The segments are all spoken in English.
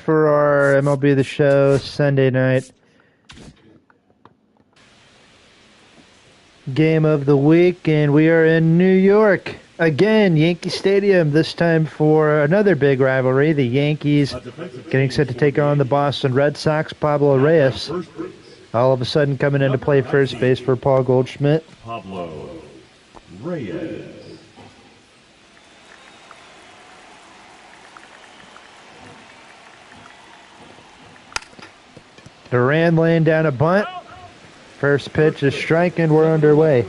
for our MLB The Show Sunday night game of the week, and we are in New York again, Yankee Stadium, this time for another big rivalry. The Yankees getting set to take on the Boston Red Sox. Pablo Reyes all of a sudden coming into play first base for Paul Goldschmidt. Pablo Reyes. Duran laying down a bunt. First pitch is strike, and we're underway.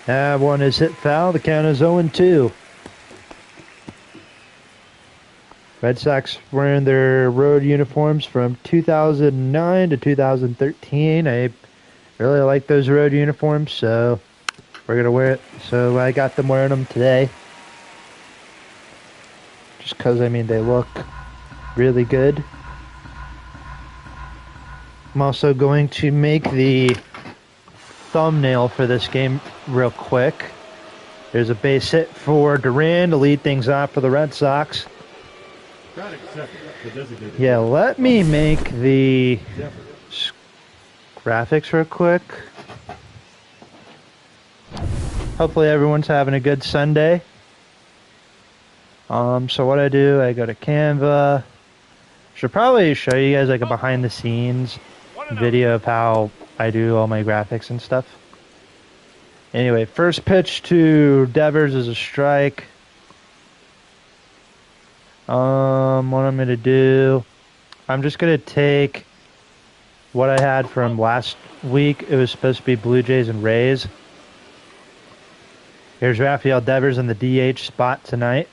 That one is hit foul. The count is 0-2. Red Sox wearing their road uniforms from 2009 to 2013. I really like those road uniforms, so we're going to wear it. So I got them wearing them today. Just because, I mean, they look really good. I'm also going to make the thumbnail for this game real quick. There's a base hit for Duran to lead things off for the Red Sox. Yeah, let me make the graphics real quick. Hopefully everyone's having a good Sunday. So what I do, I go to Canva. Should probably show you guys like a behind the scenes video of how I do all my graphics and stuff. Anyway, first pitch to Devers is a strike. What I'm going to do, I'm just going to take what I had from last week. It was supposed to be Blue Jays and Rays. Here's Rafael Devers in the DH spot tonight.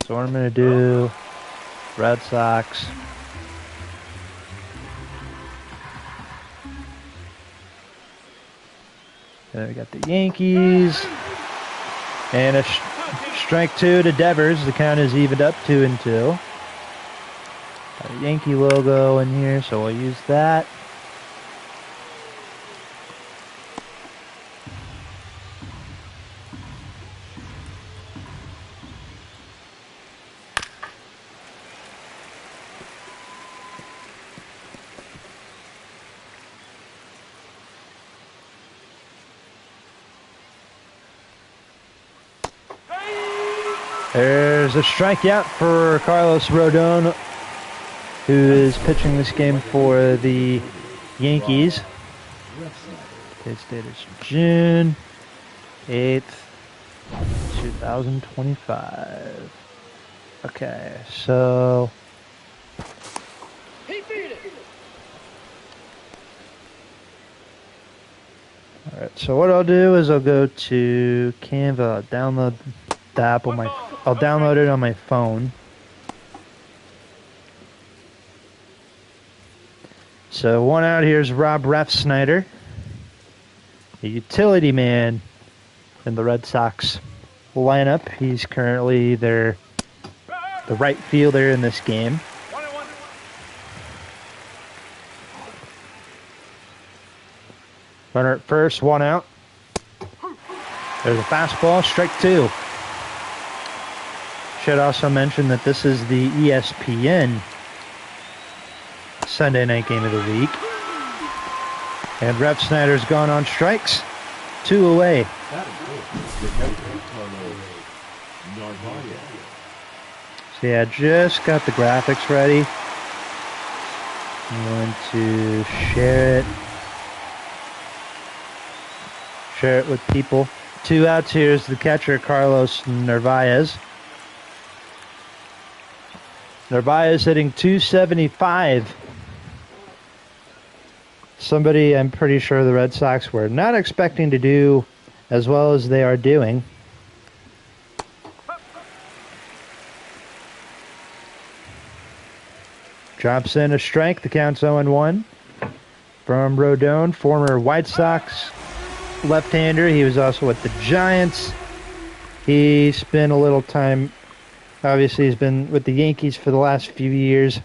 So what I'm going to do, Red Sox. Then we got the Yankees. And a strike two to Devers. The count is evened up 2-2. Got a Yankee logo in here, so we'll use that. There's a strikeout for Carlos Rodon, who is pitching this game for the Yankees. Today's date is June 8th, 2025. Okay, so alright, so what I'll do is I'll go to Canva, download the app on I'll download it on my phone. So one out here is Rob Refsnyder, a utility man in the Red Sox lineup. He's currently the right fielder in this game. Runner at first, one out. There's a fastball, strike two. Should also mention that this is the ESPN Sunday night game of the week. And Refsnyder's gone on strikes. 2 away. So yeah, just got the graphics ready. I'm going to share it. Share it with people. 2 outs here is the catcher, Carlos Narvaez. Narvaez hitting .275. Somebody I'm pretty sure the Red Sox were not expecting to do as well as they are doing. Drops in a strike. The count's 0-1 from Rodon, former White Sox left-hander. He was also with the Giants. He spent a little time, obviously he's been with the Yankees for the last few years.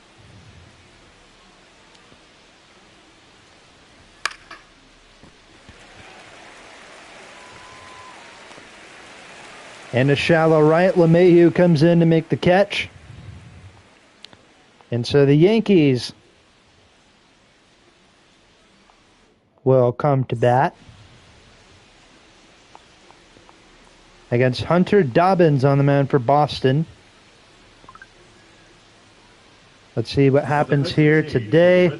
And a shallow right, LeMahieu comes in to make the catch. And so the Yankees will come to bat against Hunter Dobbins on the mound for Boston. Let's see what happens here today.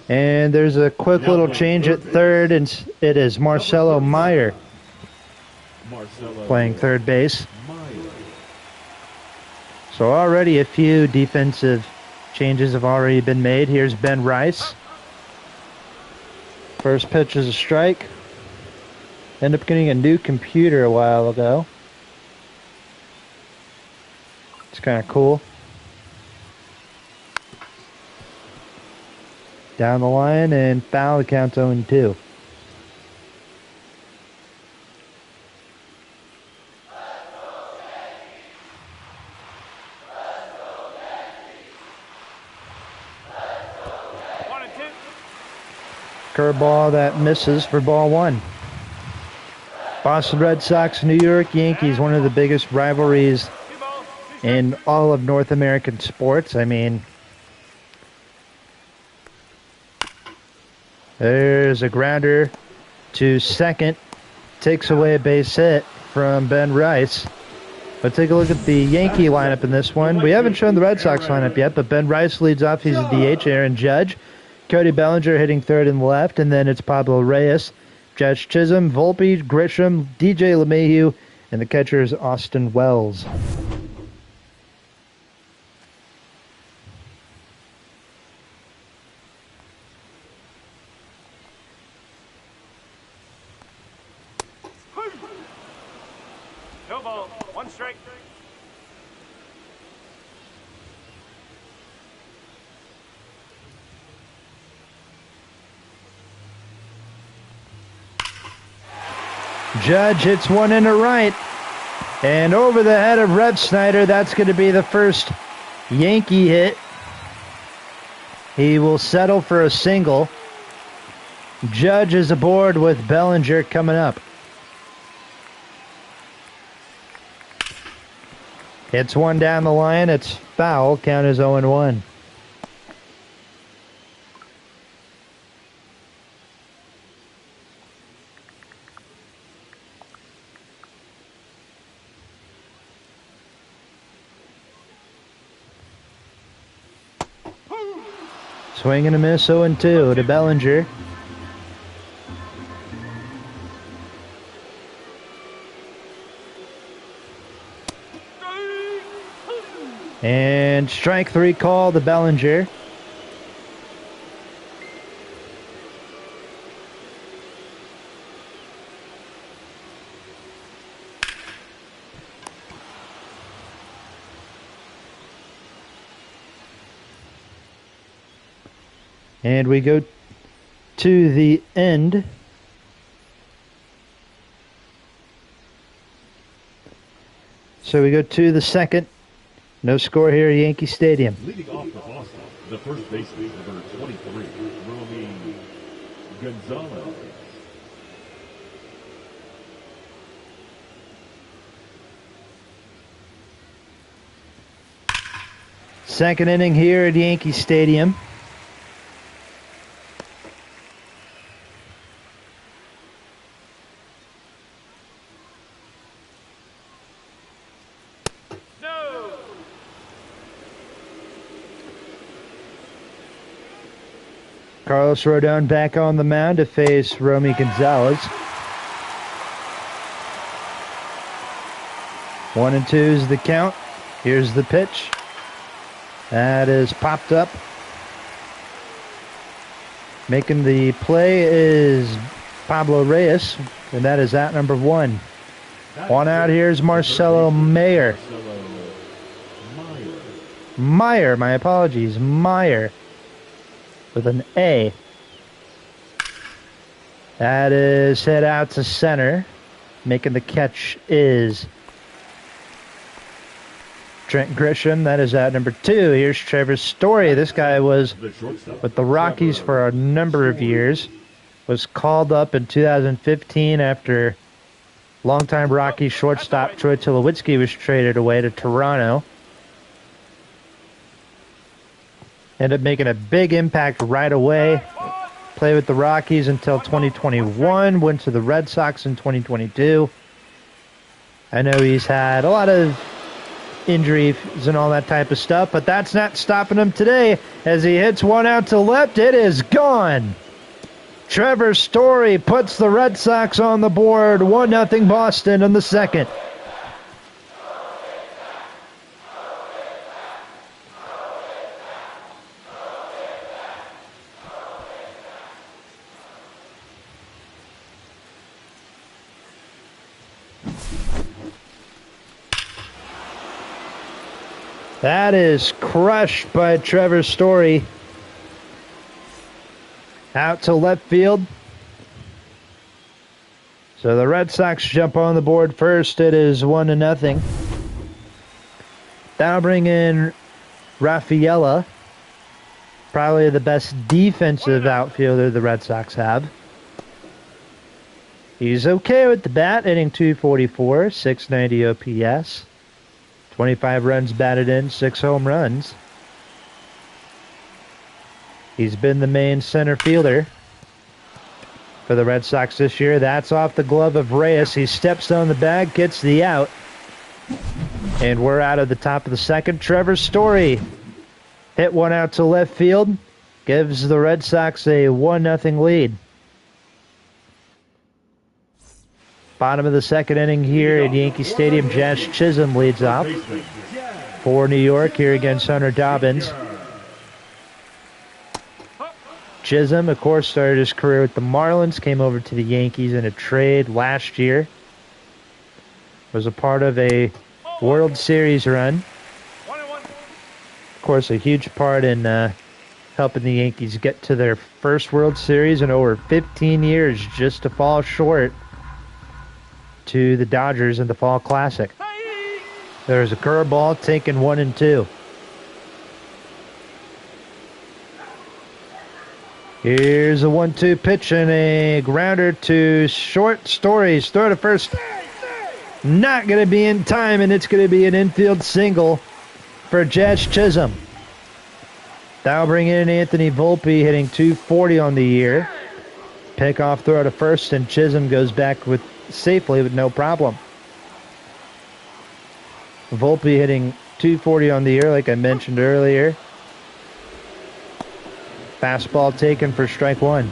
And there's a quick little change at third, and it is Marcelo Meyer playing third base. So already a few defensive changes have already been made. Here's Ben Rice. First pitch is a strike. Ended up getting a new computer a while ago. It's kind of cool. Down the line and foul, the count's 0-2. Curveball that misses for ball one. Boston Red Sox, New York Yankees, one of the biggest rivalries in all of North American sports. I mean, there's a grounder to second. Takes away a base hit from Ben Rice. But take a look at the Yankee lineup in this one. We haven't shown the Red Sox lineup yet, but Ben Rice leads off. He's a DH. Aaron Judge. Cody Bellinger hitting third and left. And then it's Pablo Reyes, Judge Chisholm, Volpe, Grisham, DJ LeMahieu, and the catcher is Austin Wells. No ball, one strike. Judge hits one into right. And over the head of Rev Snyder, that's going to be the first Yankee hit. He will settle for a single. Judge is aboard with Bellinger coming up. Hits one down the line. It's foul. Count is 0-1. Swing and a miss, 0-2 to Bellinger. And strike three call to Bellinger. And we go to the end. So we go to the second. No score here at Yankee Stadium. Leading off for Boston, the first baseman, number 23, Romy Gonzalez. Second inning here at Yankee Stadium. Carlos Rodon back on the mound to face Romy Gonzalez. 1-2 is the count. Here's the pitch. That is popped up. Making the play is Pablo Reyes, and that is out number one. On out here is Marcelo Meyer. Meyer, my apologies. Meyer. With an A. That is hit out to center. Making the catch is Trent Grisham. That is out number two. Here's Trevor Story. This guy was with the Rockies for a number of years. Was called up in 2015 after Longtime Rocky shortstop Troy Tulowitzki was traded away to Toronto. Ended up making a big impact right away. Played with the Rockies until 2021. Went to the Red Sox in 2022. I know he's had a lot of injuries and all that type of stuff, but that's not stopping him today as he hits one out to left. It is gone. Trevor Story puts the Red Sox on the board. 1-0 Boston in the second. That is crushed by Trevor Story. Out to left field. So the Red Sox jump on the board first. It is 1-0. That'll bring in Rafaela. Probably the best defensive outfielder the Red Sox have. He's okay with the bat, hitting .244, 690 OPS. 25 runs batted in, 6 home runs. He's been the main center fielder for the Red Sox this year. That's off the glove of Reyes. He steps on the bag, gets the out. And we're out of the top of the second. Trevor Story hit one out to left field. Gives the Red Sox a 1-0 lead. Bottom of the second inning here at Yankee Stadium. Josh Chisholm leads off for New York here against Hunter Dobbins. Chisholm, of course, started his career with the Marlins, came over to the Yankees in a trade last year. Was a part of a World Series run. Of course, a huge part in helping the Yankees get to their first World Series in over 15 years, just to fall short to the Dodgers in the Fall Classic. There's a curveball taken 1-2. Here's a 1-2 pitch and a grounder to short. Stories throw to first. Not going to be in time, and it's going to be an infield single for Josh Chisholm. That'll bring in Anthony Volpe, hitting .240 on the year. Pickoff throw to first, and Chisholm goes back with safely with no problem. Volpe hitting .240 on the year, like I mentioned earlier. Fastball taken for strike one.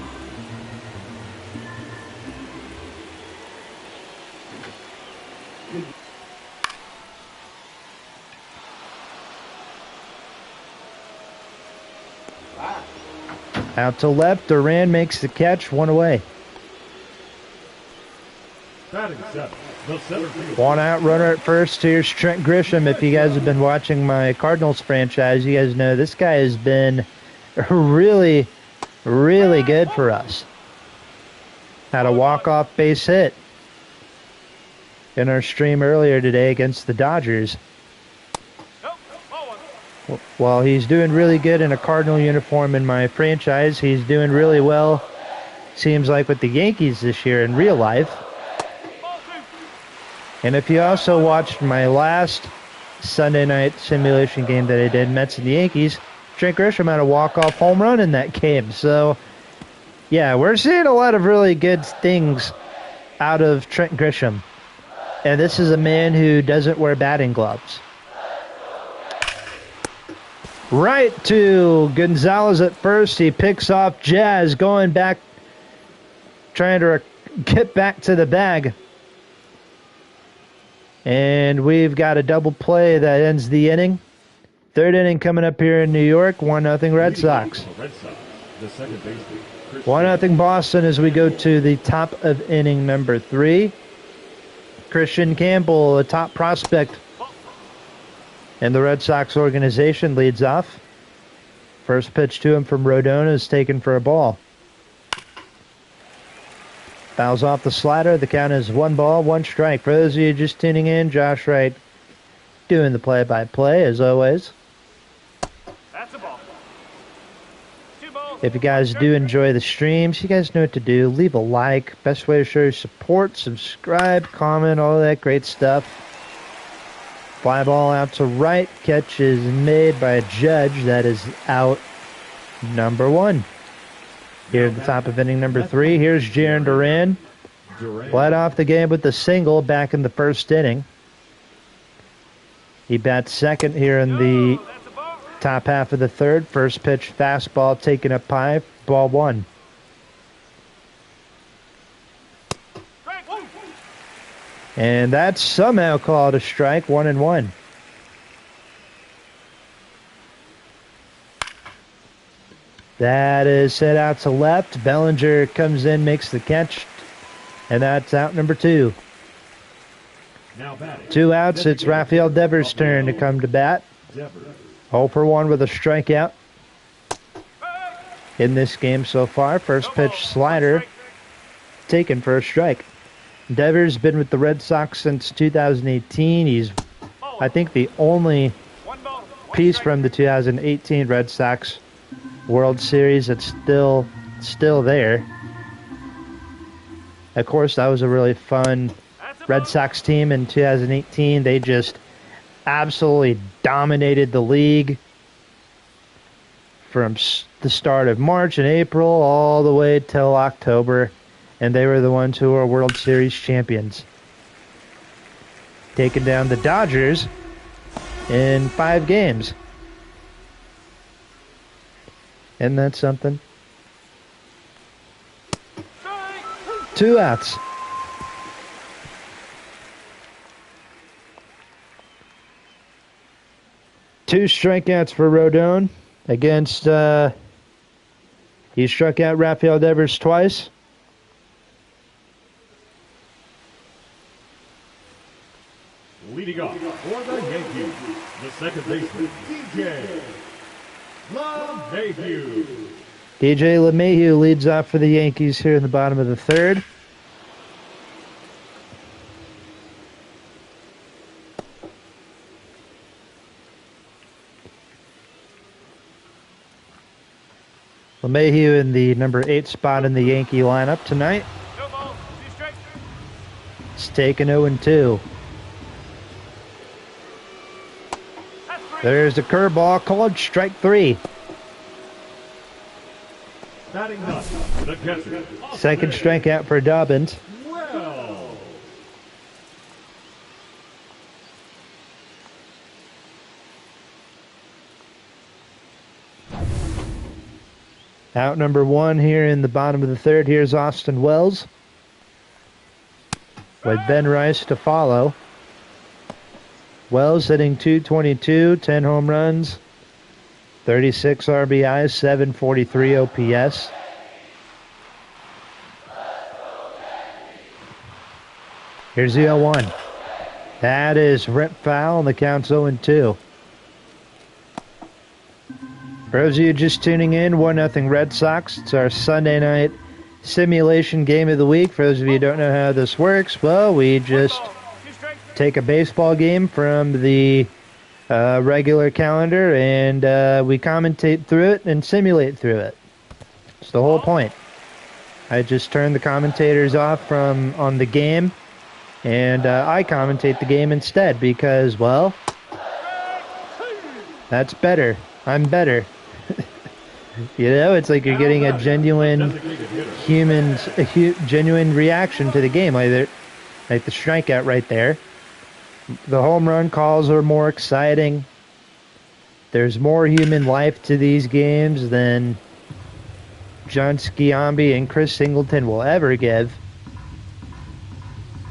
Out to left, Duran makes the catch, one away. One out, runner at first. Here's Trent Grisham. If you guys have been watching my Cardinals franchise, you guys know this guy has been really, really good for us. Had a walk-off base hit in our stream earlier today against the Dodgers. While he's doing really good in a Cardinal uniform in my franchise, he's doing really well, seems like, with the Yankees this year in real life. And if you also watched my last Sunday night simulation game that I did, Mets and the Yankees, Trent Grisham had a walk-off home run in that game. So, yeah, we're seeing a lot of really good things out of Trent Grisham. And this is a man who doesn't wear batting gloves. Right to Gonzalez at first. He picks off Jazz, going back, trying to get back to the bag. And we've got a double play that ends the inning. Third inning coming up here in New York. 1-0 Red Sox. 1-0 Boston as we go to the top of inning number 3. Christian Campbell, a top prospect in the Red Sox organization, leads off. First pitch to him from Rodon is taken for a ball. Fouls off the slider. The count is 1 ball, 1 strike. For those of you just tuning in, Josh Wright doing the play-by-play as always. That's a ball. 2 balls. If you guys do enjoy the streams, you guys know what to do. Leave a like. Best way to show your support. Subscribe, comment, all that great stuff. Fly ball out to right. Catch is made by a Judge. That is out number 1. Here at the top of inning number 3. Here's Jaron Duran. Led off the game with the single back in the first inning. He bats second here in the top half of the third. First pitch fastball taken up high. Ball 1. And that's somehow called a strike. 1-1. That is hit out to left. Bellinger comes in, makes the catch. And that's out number 2. 2 outs. It's Rafael Devers' turn to come to bat. 0 for 1 with a strikeout in this game so far. First pitch slider taken for a strike. Devers been with the Red Sox since 2018. He's, I think, the only piece from the 2018 Red Sox World Series that's still there. Of course, that was a really fun Red Sox team in 2018. They just absolutely dominated the league from the start of March and April all the way till October. And they were the ones who were World Series champions. Taking down the Dodgers in 5 games. Isn't that something? 2 outs. Two strikeouts for Rodon against, he struck out Rafael Devers twice. Leading off for the Yankees, the second baseman, DJ LeMahieu. DJ LeMahieu leads off for the Yankees here in the bottom of the third. LeMahieu in the number 8 spot in the Yankee lineup tonight. It's taken 0-2. There's a curveball called strike 3. Batting up, the catcher. Second strikeout for Dobbins. Well. Out number 1 here in the bottom of the third. Here's Austin Wells with Ben Rice to follow. Wells hitting .222, 10 home runs, 36 RBIs, 743 OPS. Here's the 0-1. That is rip foul, and the count's 0-2. For those of you just tuning in, 1-0 Red Sox. It's our Sunday night simulation game of the week. For those of you who don't know how this works, well, we just take a baseball game from the regular calendar and we commentate through it and simulate through it. It's the whole point. I just turn the commentators off from on the game and I commentate the game instead because, well, that's better. I'm better. You know, it's like you're getting a genuine genuine reaction to the game, like the strikeout right there. The home run calls are more exciting. There's more human life to these games than John Sciambi and Chris Singleton will ever give.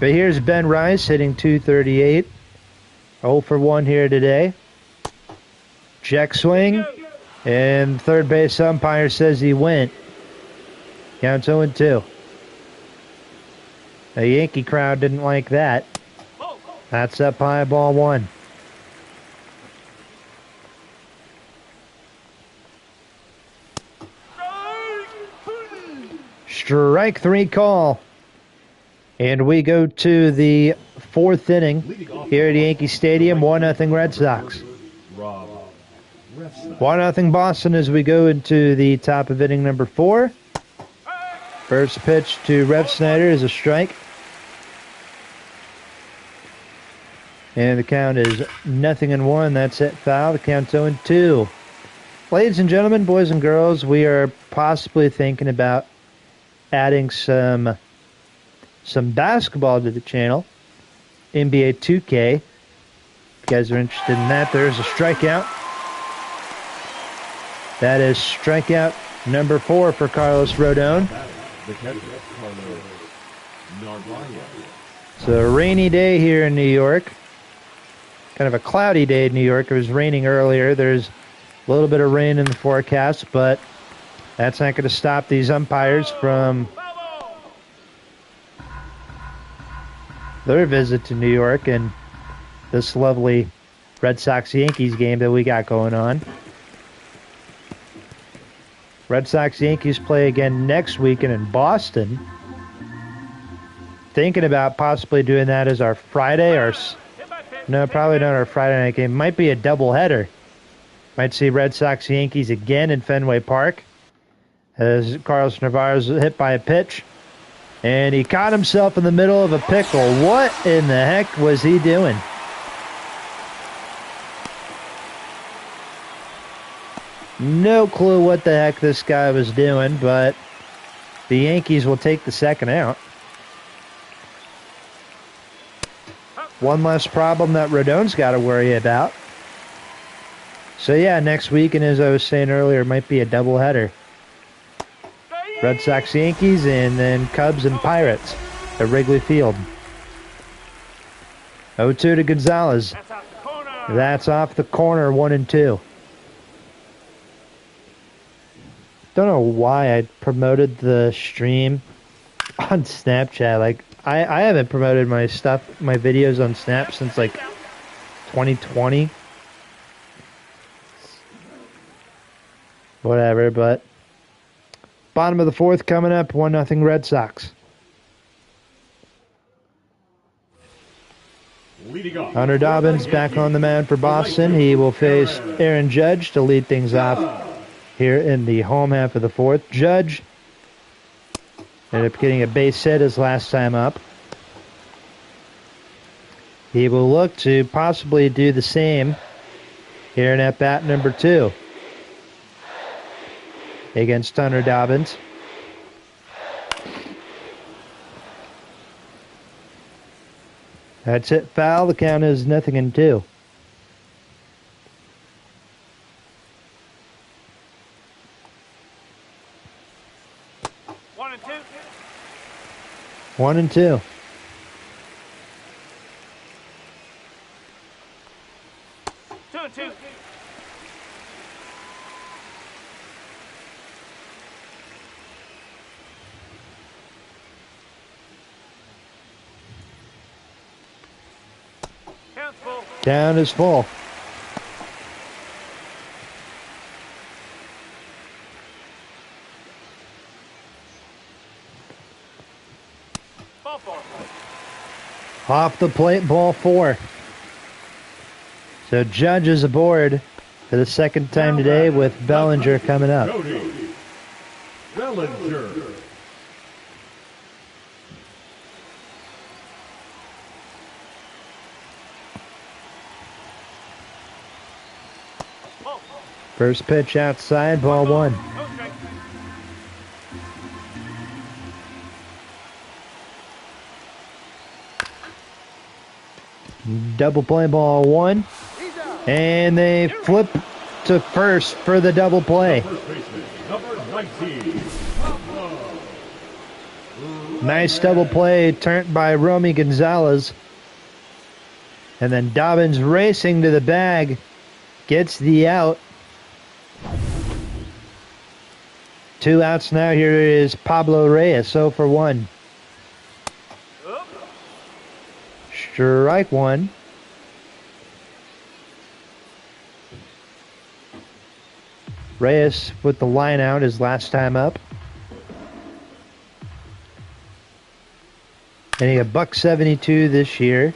But here's Ben Rice hitting .238. 0 for 1 here today. Check swing. And third base umpire says he went. Counts 0-2. The Yankee crowd didn't like that. That's up high, ball 1. Strike 3 call. And we go to the 4th inning here at Yankee Stadium. 1-0 Red Sox. Red Sox. 1-0 Boston as we go into the top of inning number 4. First pitch to Rev Snyder is a strike. And the count is 0-1. That's it, foul. The count's 0-2. Ladies and gentlemen, boys and girls, we are possibly thinking about adding some basketball to the channel. NBA 2K. If you guys are interested in that, there's a strikeout. That is strikeout number 4 for Carlos Rodon. The catcher, Carlos Narvaez. It's a rainy day here in New York. Kind of a cloudy day in New York. It was raining earlier. There's a little bit of rain in the forecast, but that's not going to stop these umpires from their visit to New York and this lovely Red Sox-Yankees game that we got going on. Red Sox-Yankees play again next weekend in Boston. Thinking about possibly doing that as our Friday, no, probably not our Friday night game. Might be a doubleheader. Might see Red Sox-Yankees again in Fenway Park as Carlos Narvaez was hit by a pitch. And he caught himself in the middle of a pickle. What in the heck was he doing? No clue what the heck this guy was doing, but the Yankees will take the second out. One less problem that Rodon's got to worry about. So yeah, next week, and as I was saying earlier, might be a doubleheader. Red Sox, Yankees, and then Cubs and Pirates at Wrigley Field. 0-2 to Gonzalez. That's off the corner, 1-2. Don't know why I promoted the stream on Snapchat. Like, I haven't promoted my videos on Snap since like 2020. Whatever, but bottom of the 4th coming up, 1-0 Red Sox. Leading off. Hunter Dobbins back on the mound for Boston. He will face Aaron Judge to lead things off here in the home half of the 4th. Judge ended up getting a base hit his last time up. He will look to possibly do the same here in at-bat number 2 against Hunter Dobbins. That's it, foul. The count is 0-2. One and two. 2-2. Count's full. Count is full. Ball four. Off the plate, ball 4. So Judge is aboard for the second time today with Bellinger coming up. Cody Bellinger. Ball. First pitch outside, ball 1. No strike. Double play, ball 1. And they flip to first for the double play. First baseman, number 19. Nice double play turned by Romy Gonzalez. And then Dobbins racing to the bag. Gets the out. 2 outs now. Here is Pablo Reyes, 0 for 1. Up. Strike 1. Reyes with the line out his last time up. And he got $172 this year.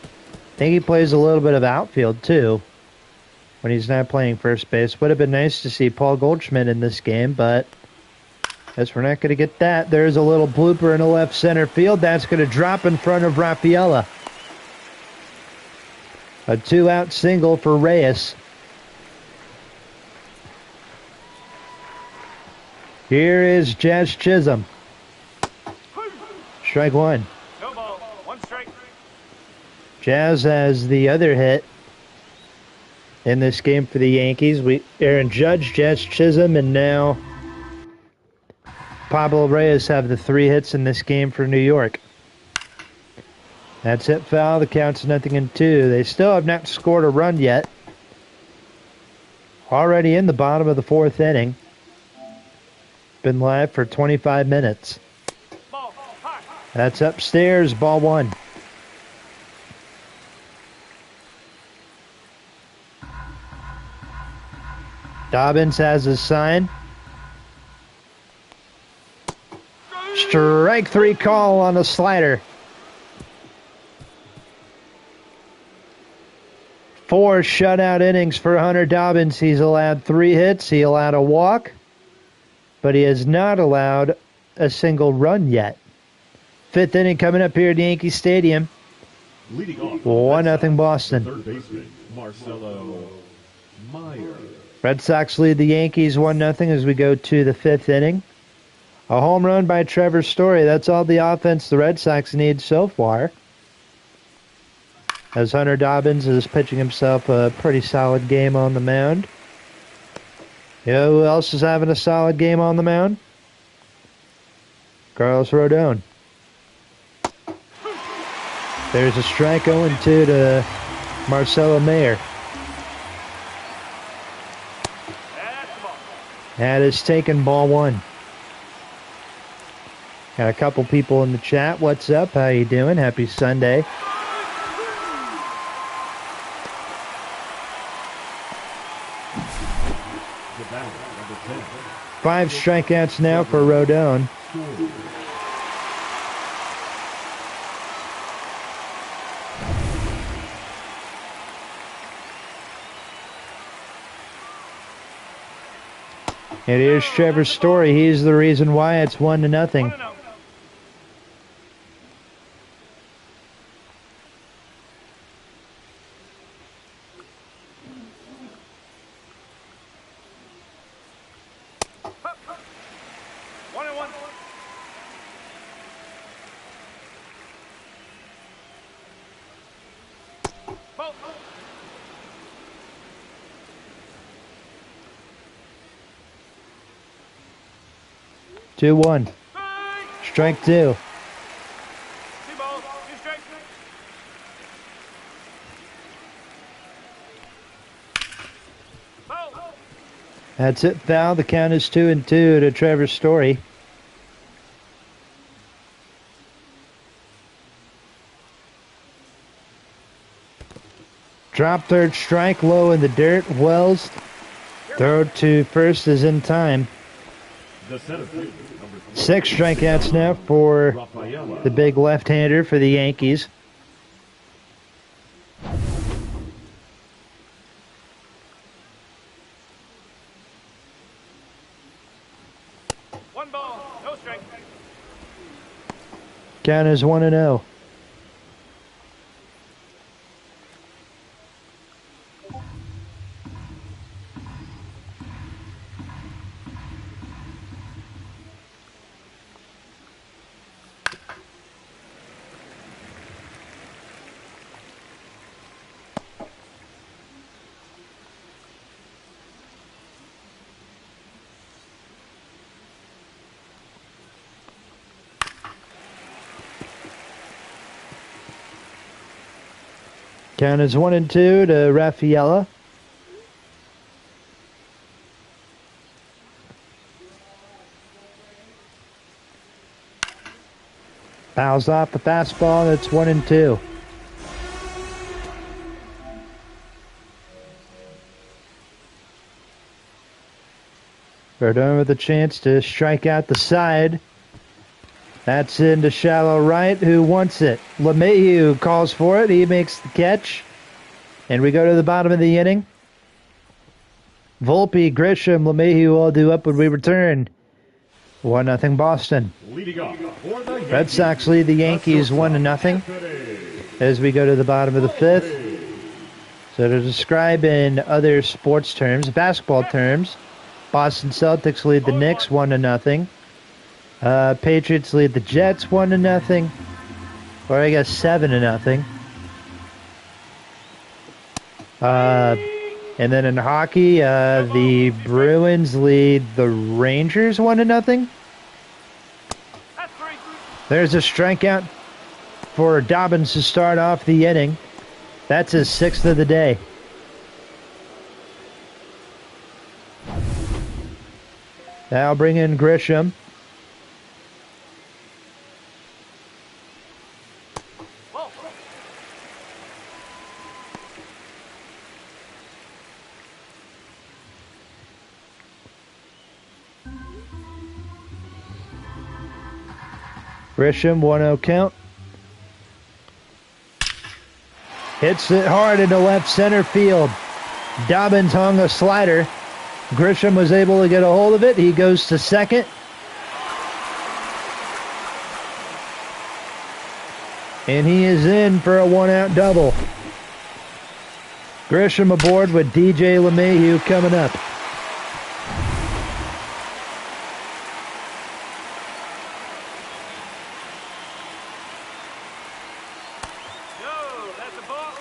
I think he plays a little bit of outfield too. when he's not playing first base. Would have been nice to see Paul Goldschmidt in this game, but guess we're not going to get that. There's a little blooper in the left center field. That's going to drop in front of Rafaela. A 2-out single for Reyes. Here is Jazz Chisholm. Strike one. No ball. One strike. Jazz has the other hit in this game for the Yankees. Aaron Judge, Jazz Chisholm, and now Pablo Reyes have the 3 hits in this game for New York. That's it, foul. The count's 0-2. They still have not scored a run yet. Already in the bottom of the 4th inning. Been live for 25 minutes. Ball. High. That's upstairs, ball 1. Dobbins has his sign. Strike 3 call on the slider. 4 shutout innings for Hunter Dobbins. He's allowed 3 hits. He allowed a walk, but he has not allowed a single run yet. 5th inning coming up here at Yankee Stadium. Leading off, 1-0 Boston. third baseman Marcelo Meyer. Red Sox lead the Yankees 1-0 as we go to the 5th inning. A home run by Trevor Story. That's all the offense the Red Sox need so far, as Hunter Dobbins is pitching himself a pretty solid game on the mound. You know who else is having a solid game on the mound? Carlos Rodon. There's a strike 0-2 to Marcelo Mayer. That's the ball. That is taken, ball 1. Got a couple people in the chat. What's up? How you doing? Happy Sunday. The batter, number 10. 5 strikeouts now for Rodon. And here's Trevor Story. He's the reason why it's 1-0. 1-0. One and one. Ball. 2-1. Strike 2. 2 balls. 2 strikes. Ball. That's it, foul. The count is 2-2 to Trevor Story. Drop third strike, low in the dirt. Wells, throw to first is in time. The center fielder, number 3. 6 strikeouts now for Rafaela. the big left-hander for the Yankees. One ball. No strike. Count is 1-0. Count is 1-2 to Rafaela. Fouls off the fastball. That's 1-2. Rodon with a chance to strike out the side. That's into shallow right. Who wants it? LeMahieu calls for it. He makes the catch. And we go to the bottom of the inning. Volpe, Grisham, LeMahieu all due up when we return. 1-0 Boston. Leading off for the Red Sox lead the Yankees 1-0 as we go to the bottom of the fifth. So to describe in other sports terms, basketball terms, Boston Celtics lead the Knicks 1-0. Patriots lead the Jets 1-0. Or I guess 7-0. And then in hockey, the Bruins lead the Rangers 1-0. That's 3. There's a strikeout for Dobbins to start off the inning. That's his 6th of the day. Now bring in Grisham. Ball. Grisham, 1-0 count. Hits it hard into left center field. Dobbins hung a slider. Grisham was able to get a hold of it. He goes to second. And he is in for a 1-out double. Grisham aboard with DJ LeMahieu coming up. No, that's a ball.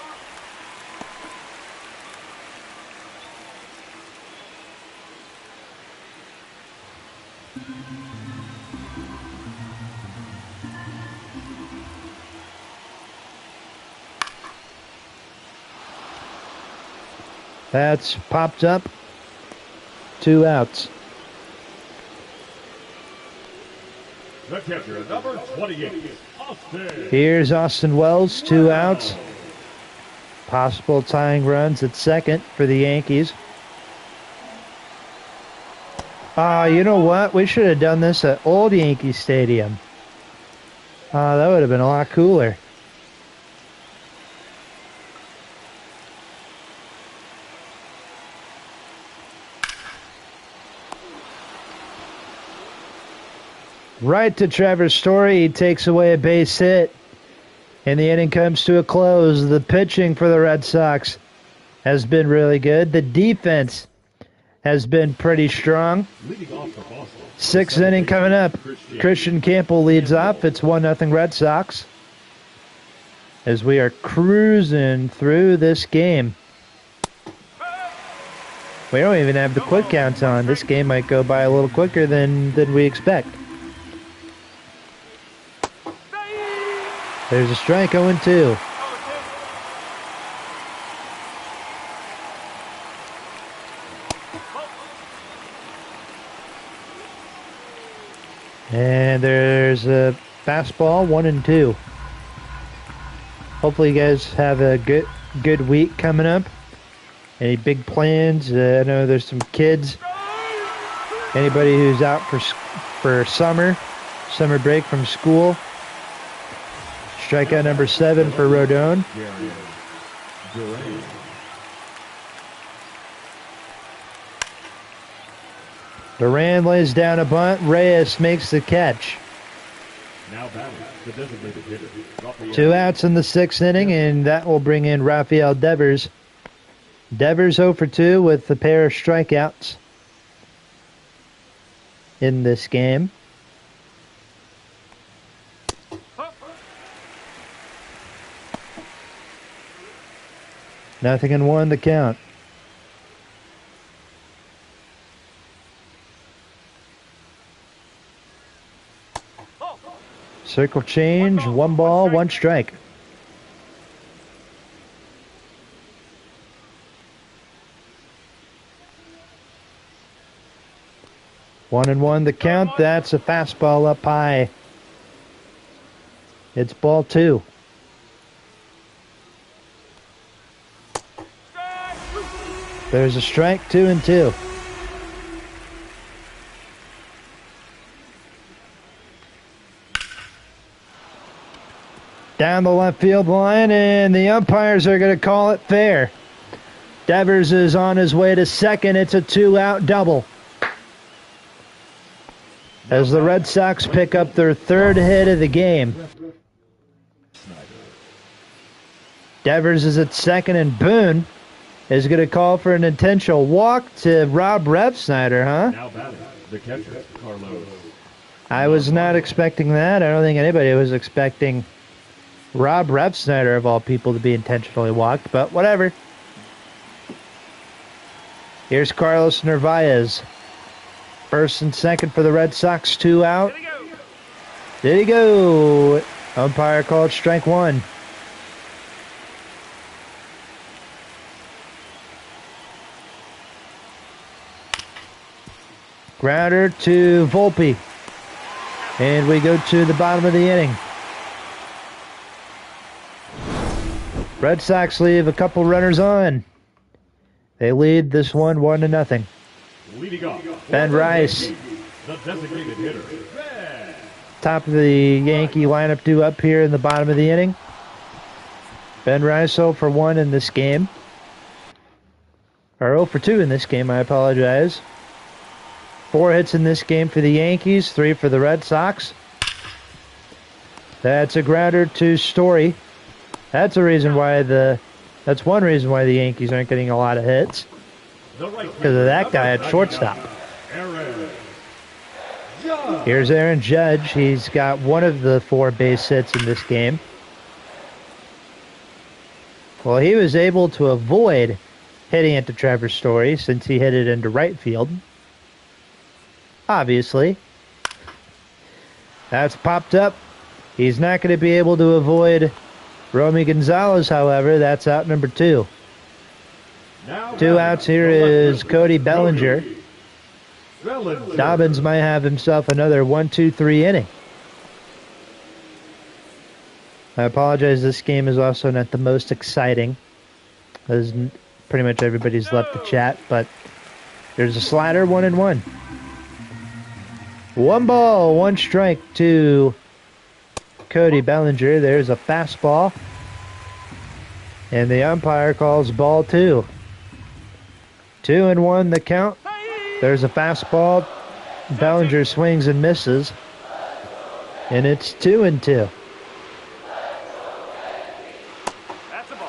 That's popped up. 2 outs. The catcher, number 28, Austin. Here's Austin Wells, 2 outs. Possible tying runs at second for the Yankees. You know what? We should have done this at Old Yankee Stadium. That would have been a lot cooler. Right to Trevor Story. He takes away a base hit. And the inning comes to a close. The pitching for the Red Sox has been really good. The defense has been pretty strong. Leading off for Boston. 6th inning coming up. Christian Campbell leads off. It's 1-0 Red Sox. As we are cruising through this game. We don't even have the quick counts on. This game might go by a little quicker than we expect. There's a strike, 0-2. And there's a fastball, 1-2. Hopefully you guys have a good week coming up. Any big plans? I know there's some kids. Anybody who's out for summer break from school. Strikeout number 7 for Rodon. Duran lays down a bunt. Reyes makes the catch. Now batting, the designated hitter, Rafael. 2 outs in the 6th inning, and that will bring in Rafael Devers. Devers 0 for 2 with a pair of strikeouts in this game. Nothing in 1 the count. Circle change, 1 ball, 1 strike. One and 1 the count. That's a fastball up high. It's ball 2. There's a strike, 2-2. Down the left field line, and the umpires are going to call it fair. Devers is on his way to second. It's a 2-out double. As the Red Sox pick up their third hit of the game. Devers is at second, and Boone is going to call for an intentional walk to Rob Refsnyder, huh? Now batting, the catcher, Carlos. I was not expecting that. I don't think anybody was expecting Rob Refsnyder, of all people, to be intentionally walked, but whatever. Here's Carlos Narvaez. First and second for the Red Sox, 2 out. Did he go? Umpire called strike one. Grounder to Volpe. And we go to the bottom of the inning. Red Sox leave a couple runners on. They lead this one 1-0. Leading off, Ben Rice. the designated hitter. Top of the Yankee lineup due up here in the bottom of the inning. Ben Rice 0 for 1 in this game. Or 0 for 2 in this game, I apologize. 4 hits in this game for the Yankees, 3 for the Red Sox. That's a grounder to Story. That's one reason why the Yankees aren't getting a lot of hits. Because of that guy at shortstop. Here's Aaron Judge. He's got one of the 4 base hits in this game. Well, he was able to avoid hitting it to Trevor Story since he hit it into right field. Obviously. That's popped up. He's not going to be able to avoid Romy Gonzalez, however. That's out number 2. 2 outs here is Cody Bellinger. Dobbins might have himself another 1-2-3 inning. I apologize, this game is also not the most exciting, as pretty much everybody's left the chat, but there's a slider, 1-1. 1 ball, 1 strike to Cody Bellinger. There's a fastball, and the umpire calls ball 2. 2-1 the count. There's a fastball. Bellinger swings and misses. And it's 2-2. That's a ball.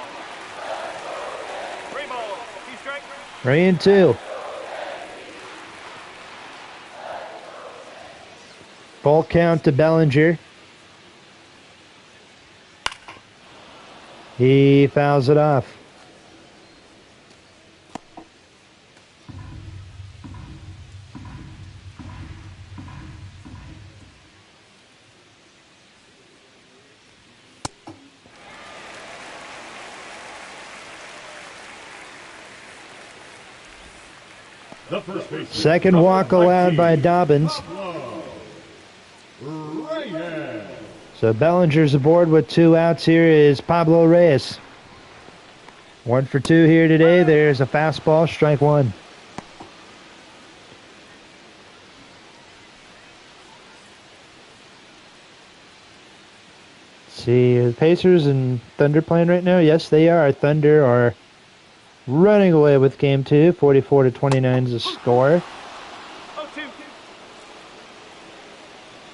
3 balls, 2 strikes. 3-2. Full count to Bellinger. He fouls it off. Second walk allowed by Dobbins. So Bellinger's aboard with 2 outs. Here is Pablo Reyes. 1 for 2 here today. There's a fastball, strike 1. Let's see, are the Pacers and Thunder playing right now? Yes, they are. Thunder are running away with game 2. 44-29 is the score. 0-2.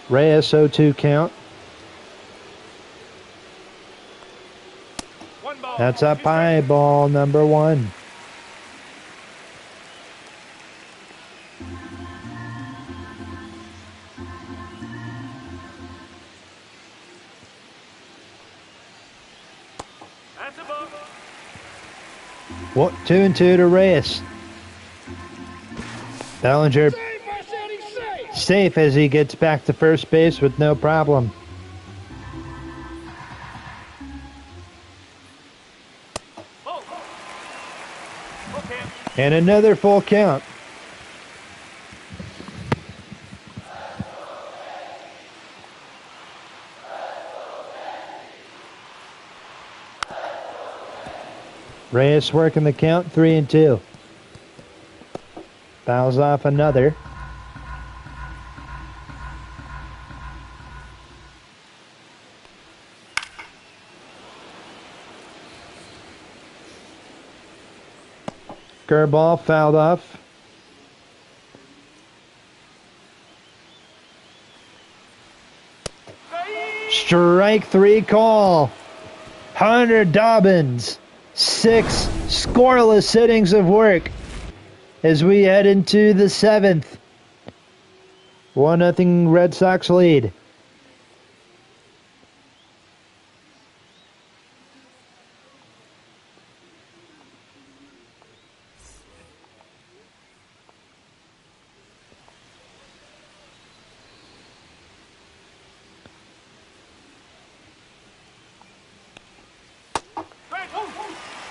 Reyes 0-2 count. 1 ball. That's up 2 high, strikes. ball number 1. That's a ball. 2-2 to Reyes. Bellinger safe as he gets back to first base with no problem. Ball. Okay. And another full count. Reyes working the count, 3-2. Fouls off another. Curveball fouled off. Strike 3 call. Hunter Dobbins. 6 scoreless innings of work as we head into the 7th. 1-0 Red Sox lead.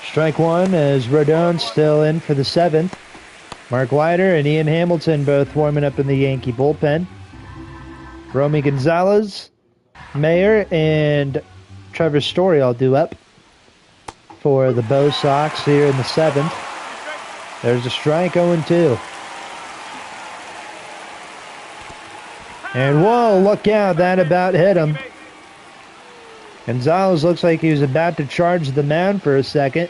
Strike 1 as Rodon still in for the 7th. Mark Leiter and Ian Hamilton both warming up in the Yankee bullpen. Romy Gonzalez, Mayer, and Trevor Story all due up for the Bo Sox here in the 7th. There's a strike 0-2. And whoa, look out, that about hit him. Gonzalez looks like he was about to charge the mound for a second.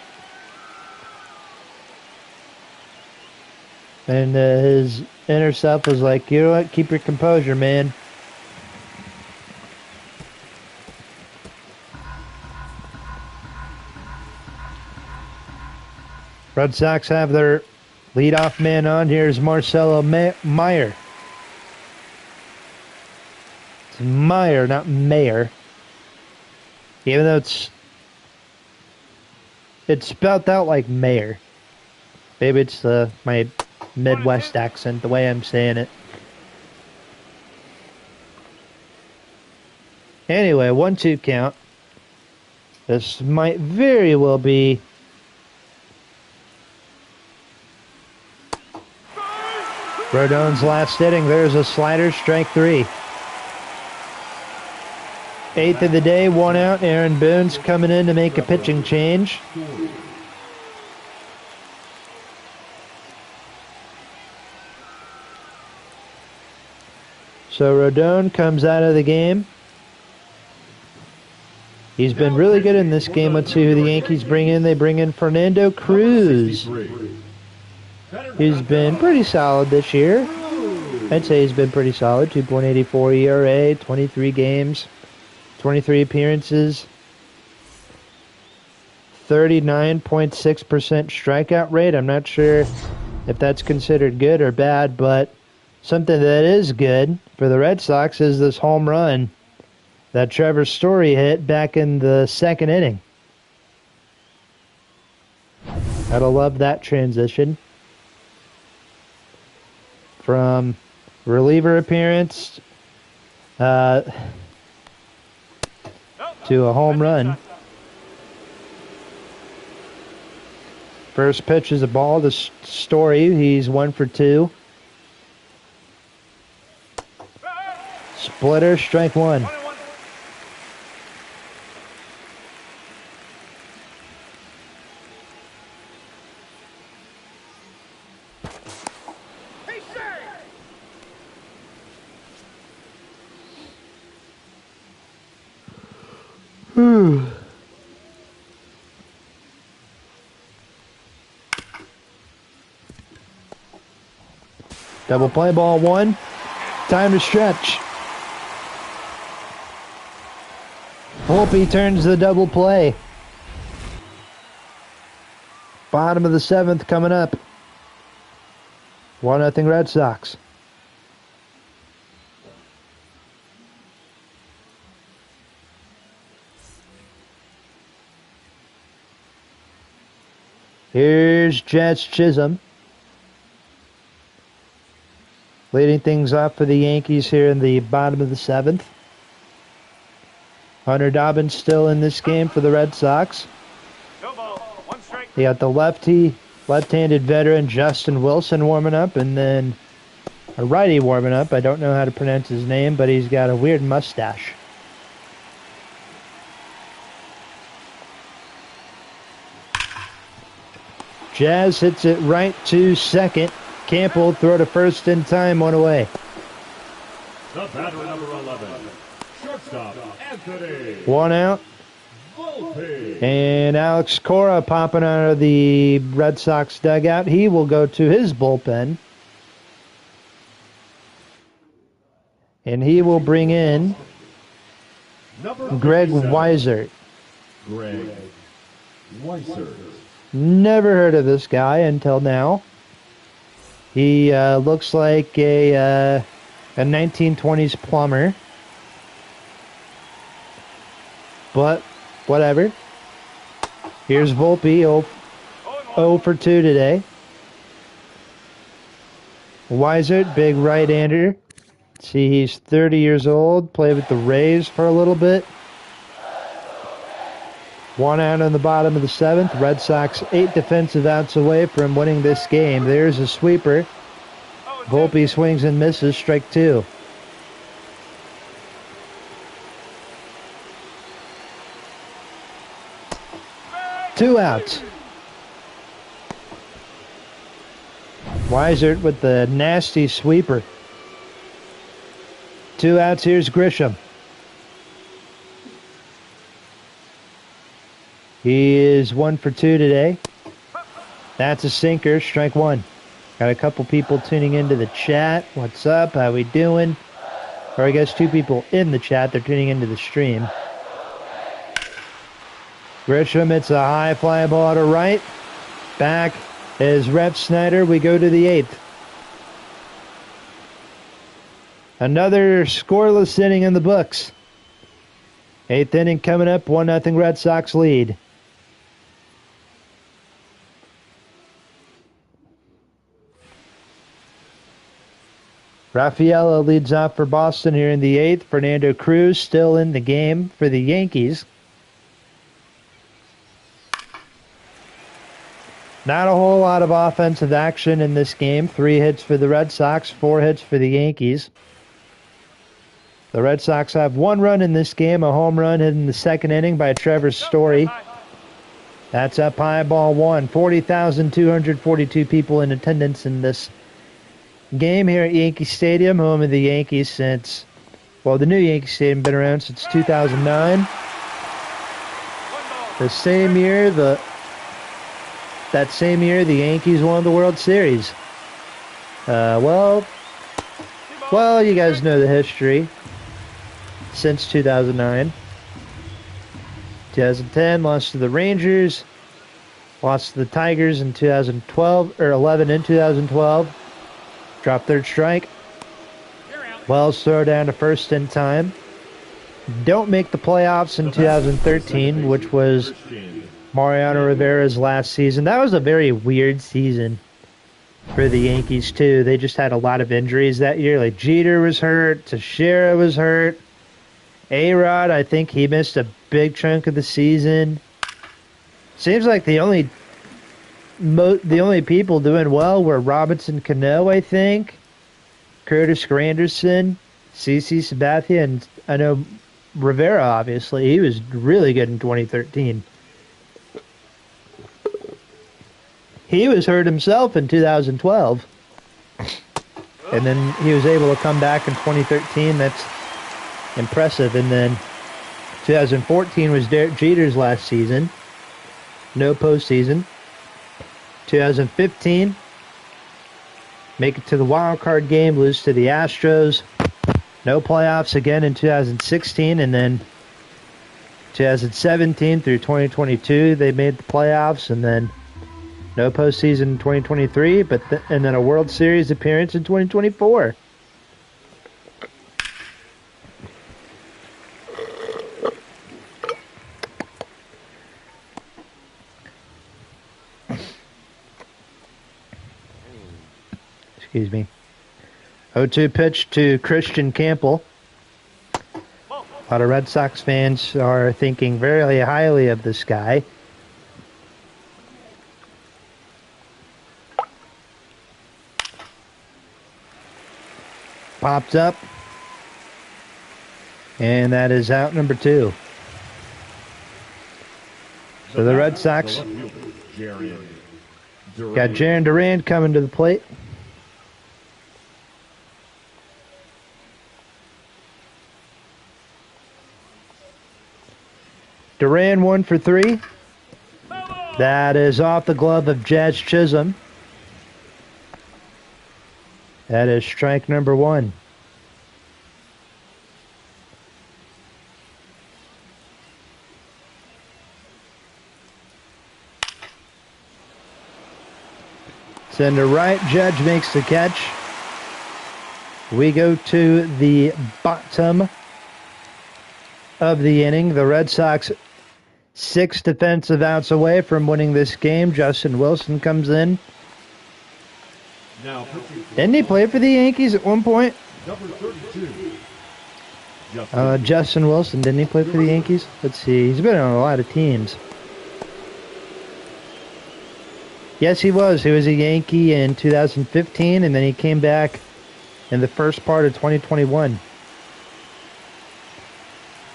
And his inner self was like, you know what, keep your composure, man. Red Sox have their leadoff man on. Here's Marcelo Meyer. It's Meyer, not Mayer. Even though it's spelled out like Mayer. Maybe it's my Midwest accent, the way I'm saying it. Anyway, 1-2 count. This might very well be Rodon's last inning. There's a slider, strike 3. 8th of the day, 1 out. Aaron Boone's coming in to make a pitching change. So Rodon comes out of the game. He's been really good in this game. Let's see who the Yankees bring in. They bring in Fernando Cruz. He's been pretty solid this year. I'd say he's been pretty solid. 2.84 ERA, 23 games, 23 appearances, 39.6% strikeout rate. I'm not sure if that's considered good or bad, but something that is good for the Red Sox is this home run that Trevor Story hit back in the 2nd inning. Gotta love that transition. From reliever appearance to a home run. First pitch is a ball to Story. He's 1 for 2. Splitter, strike 1. Double play, ball 1. Time to stretch. Volpe turns the double play. Bottom of the 7th coming up. 1-0 Red Sox. Here's Jazz Chisholm. Leading things off for the Yankees here in the bottom of the 7th. Hunter Dobbins still in this game for the Red Sox. No ball. 1 strike. You got the left-handed veteran Justin Wilson warming up, and then a righty warming up. I don't know how to pronounce his name, but he's got a weird mustache. Jazz hits it right to second. Campbell throw to first in time, 1 away. The batter, number 11, shortstop, Anthony. 1 out. Volpe. And Alex Cora popping out of the Red Sox dugout. He will go to his bullpen. And he will bring in Greg 37, Weiser. Greg Weiser. Never heard of this guy until now. He looks like a 1920s plumber. But whatever. Here's Volpe, 0 for 2 today. Weiser, big right-hander. See, he's 30 years old. Played with the Rays for a little bit. 1 out in the bottom of the 7th. Red Sox 8 defensive outs away from winning this game. There's a sweeper. Volpe swings and misses. Strike 2. Two outs. Weiser with the nasty sweeper. 2 outs. Here's Grisham. He is 1 for 2 today. That's a sinker. Strike 1. Got a couple people tuning into the chat. What's up? How we doing? Or I guess 2 people in the chat. They're tuning into the stream. Grisham, it's a high fly ball to right. Back is Rep Snyder. We go to the 8th. Another scoreless inning in the books. 8th inning coming up. 1-0 Red Sox lead. Rafaela leads off for Boston here in the 8th. Fernando Cruz still in the game for the Yankees. Not a whole lot of offensive action in this game. 3 hits for the Red Sox, 4 hits for the Yankees. The Red Sox have 1 run in this game, a home run in the 2nd inning by Trevor Story. That's up high, ball 1. 40,242 people in attendance in this game here at Yankee Stadium, home of the Yankees since, well, the new Yankee Stadium been around since 2009. The same year, that same year, the Yankees won the World Series. Well, you guys know the history. Since 2009. 2010, lost to the Rangers. Lost to the Tigers in 2012, or 11 in 2012. Dropped 3rd strike. Wells throw down to first in time. Don't make the playoffs in 2013, which was Mariano Rivera's last season. That was a very weird season for the Yankees, too. They just had a lot of injuries that year. Like, Jeter was hurt. Teixeira was hurt. A-Rod, I think he missed a big chunk of the season. Seems like the only people doing well were Robinson Cano, I think. Curtis Granderson. CC Sabathia, and I know Rivera, obviously. He was really good in 2013. He was hurt himself in 2012. And then he was able to come back in 2013. That's impressive. And then 2014 was Derek Jeter's last season. No postseason. 2015, make it to the wild card game, lose to the Astros. No playoffs again in 2016, and then 2017 through 2022, they made the playoffs, and then no postseason in 2023, and then a World Series appearance in 2024. Excuse me. 0-2 pitch to Christian Campbell. A lot of Red Sox fans are thinking very highly of this guy. Popped up. And that is out number 2. So the Red Sox got Jarren Duran coming to the plate. Duran 1 for 3. That is off the glove of Jazz Chisholm. That is strike number 1. Send to right. Judge makes the catch. We go to the bottom of the inning. The Red Sox 6 defensive outs away from winning this game. Justin Wilson comes in. Now, Didn't he play for the Yankees at one point? number 32. Justin Wilson, didn't he play for the Yankees? Let's see. He's been on a lot of teams. Yes, he was. He was a Yankee in 2015, and then he came back in the first part of 2021.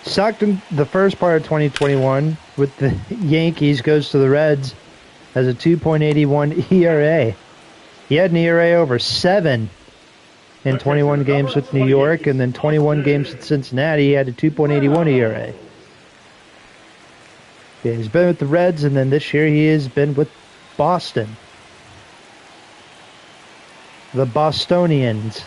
Sucked in the first part of 2021 with the Yankees, goes to the Reds, has a 2.81 ERA. He had an ERA over 7 in 21 games with New York, and then 21 games with Cincinnati. He had a 2.81 ERA. Yeah, he's been with the Reds, and then this year he has been with Boston. The Bostonians.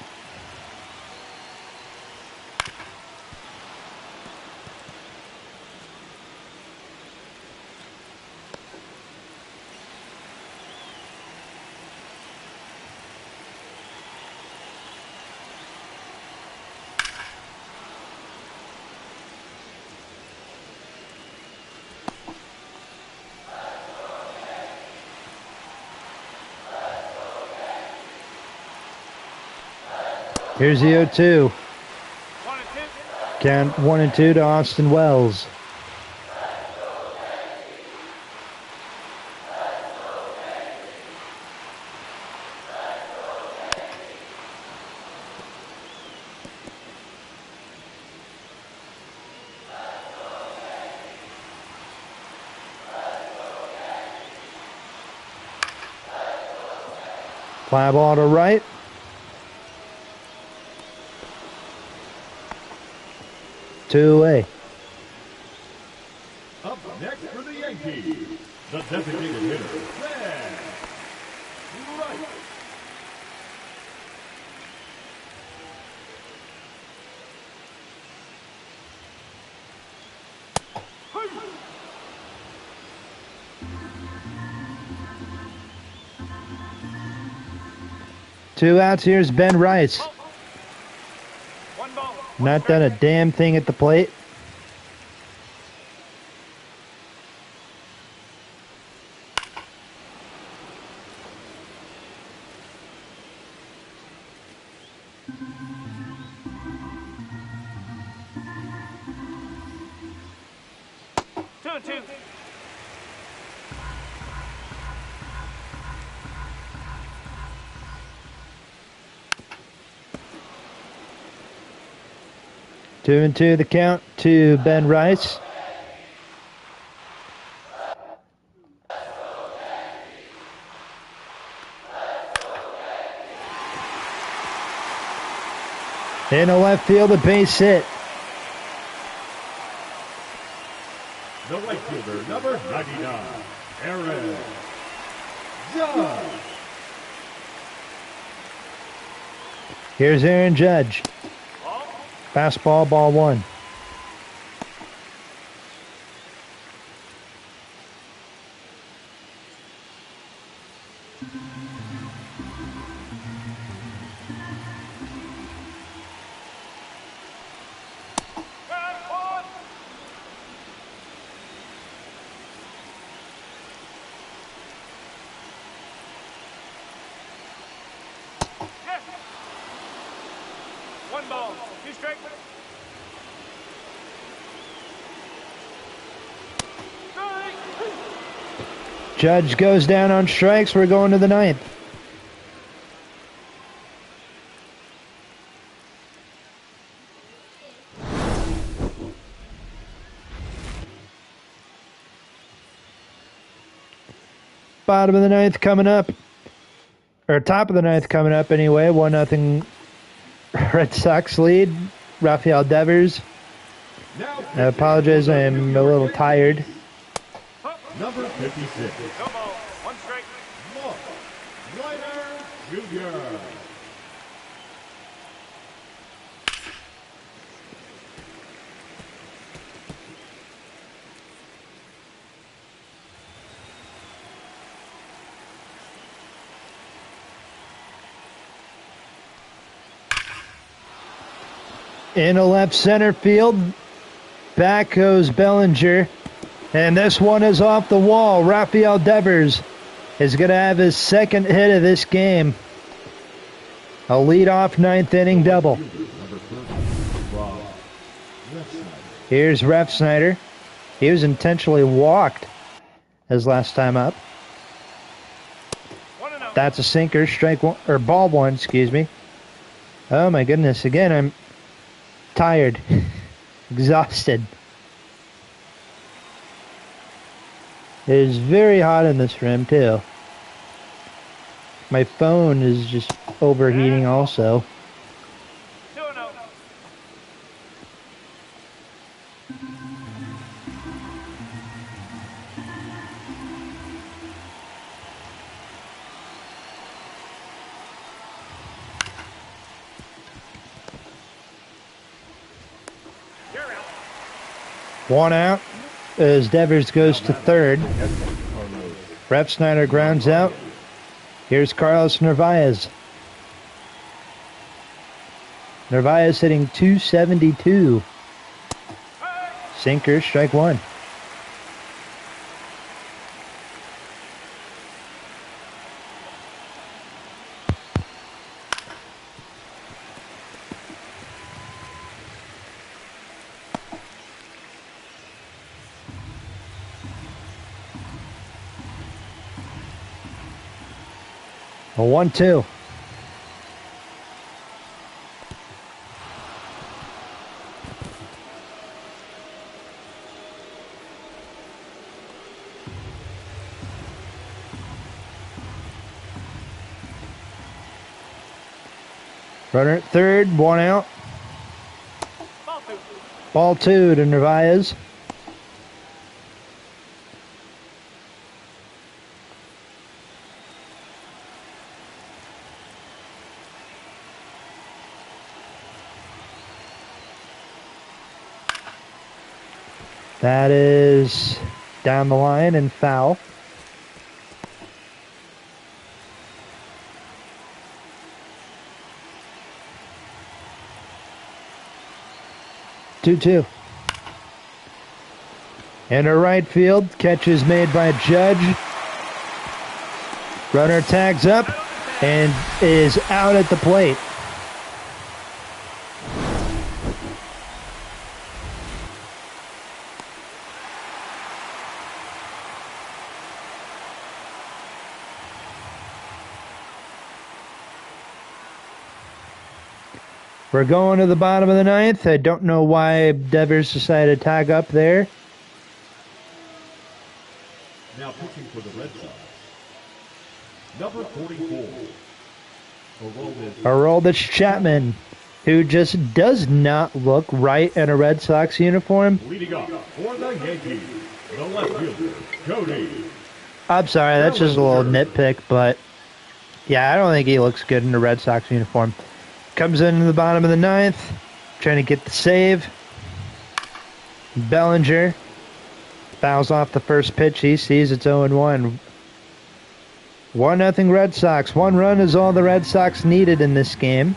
Here's the 0-2. 1-2. Count 1-2 to Austin Wells. Fly ball to right. Two away. Up next for the Yankees, the designated hitter, Red. Right. Two outs. Here's Ben Rice. 1 ball. Not done a damn thing at the plate. Two and two. 2-2 the count to Ben Rice. In the left field, a base hit. The right fielder, number 99, Aaron Judge. Here's Aaron Judge. Fastball, ball 1. Yes. 1 ball. 2 strikes. Judge goes down on strikes. We're going to the 9th. Bottom of the 9th coming up. Or top of the 9th coming up anyway. 1-0 Red Sox lead. Rafael Devers Now I apologize, I'm a little tired. Number 56. No ball. One strike. Mark Ryder Jr. In a left center field, back goes Bellinger, and this one is off the wall. Rafael Devers is going to have his second hit of this game. A leadoff ninth inning double. Number 30. Rob Refsnyder. Here's Refsnyder. He was intentionally walked his last time up. 1-0. That's a sinker, strike one, or ball one, excuse me. Oh my goodness, again, I'm tired, exhausted. It is very hot in this room too. My phone is just overheating also. 2-0. You're out. One out as Devers goes to third. Refsnyder grounds out. Here's Carlos Narvaez. Narvaez hitting 272. Sinker, strike one. A 1-2. Runner at third, one out. Ball 2. Ball two to Narvaez. That is down the line and foul. Two. In a right field, catch is made by Judge. Runner tags up and is out at the plate. We're going to the bottom of the ninth. I don't know why Devers decided to tag up there. Now pitching for the Red Sox. Number 44. Aroldis Chapman, who just does not look right in a Red Sox uniform. Leading up for the Yankees, the left fielder, Cody. I'm sorry, that's just a little nitpick, but yeah, I don't think he looks good in a Red Sox uniform. Comes into the bottom of the ninth, trying to get the save. Bellinger fouls off the first pitch. He sees it's 0-1. 1-0 Red Sox. One run is all the Red Sox needed in this game.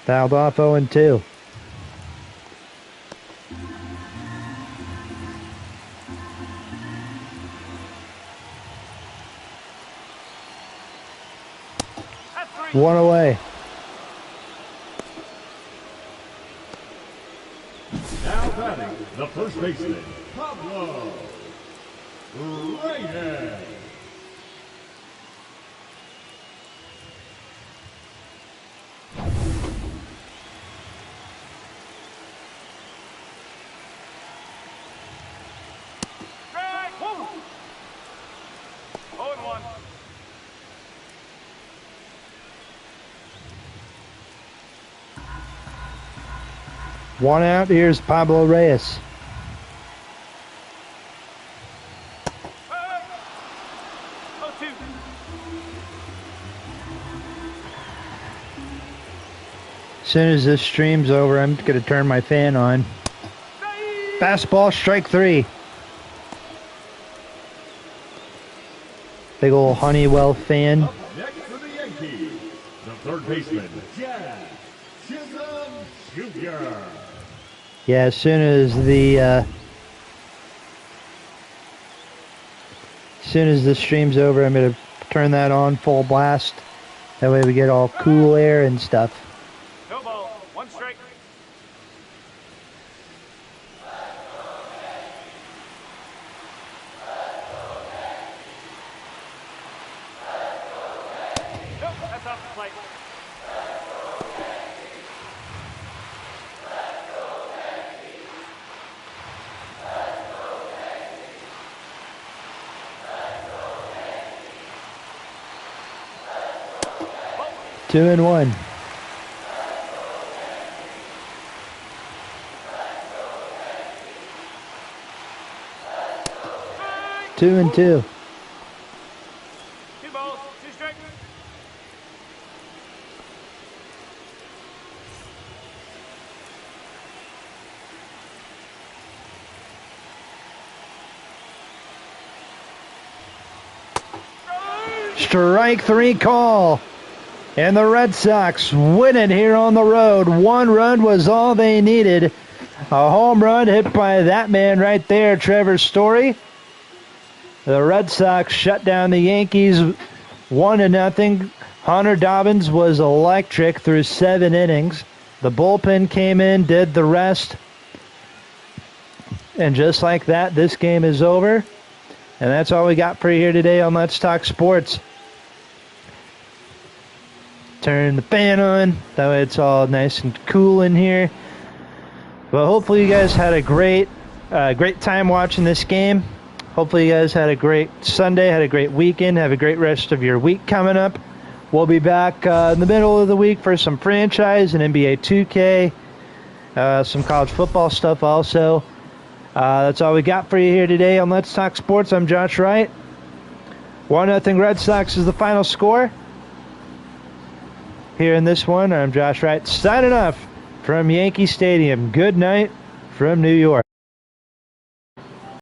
Fouled off 0-2. One away. Now batting, the first baseman, Pablo Reyes. Strike. 0-1. One out. Here's Pablo Reyes. Oh, two. As soon as this stream's over, I'm going to turn my fan on. Fastball, strike 3. Big old Honeywell fan. Up next for the Yankees, the third baseman, Jack Chisholm Jr. Yeah, as soon as the stream's over, I'm going to turn that on full blast. That way we get all cool air and stuff. No ball. One strike. Nope, that's off the plate. Two and one. Two and two. 2 balls. 2 strikes. Strike 3 call. And the Red Sox win it here on the road. 1 run was all they needed. A home run hit by that man right there, Trevor Story. The Red Sox shut down the Yankees 1-0. Hunter Dobbins was electric through 7 innings. The bullpen came in, did the rest. And just like that, this game is over. And that's all we got for you here today on Let's Talk Sports. Turn the fan on. That way it's all nice and cool in here. But hopefully you guys had a great time watching this game. Hopefully you guys had a great Sunday, had a great weekend, have a great rest of your week coming up. We'll be back in the middle of the week for some franchise and NBA 2K, some college football stuff also. That's all we got for you here today on Let's Talk Sports. I'm Josh Wright. 1-0 Red Sox is the final score. Here in this one, I'm Josh Wright signing off from Yankee Stadium. Good night from New York.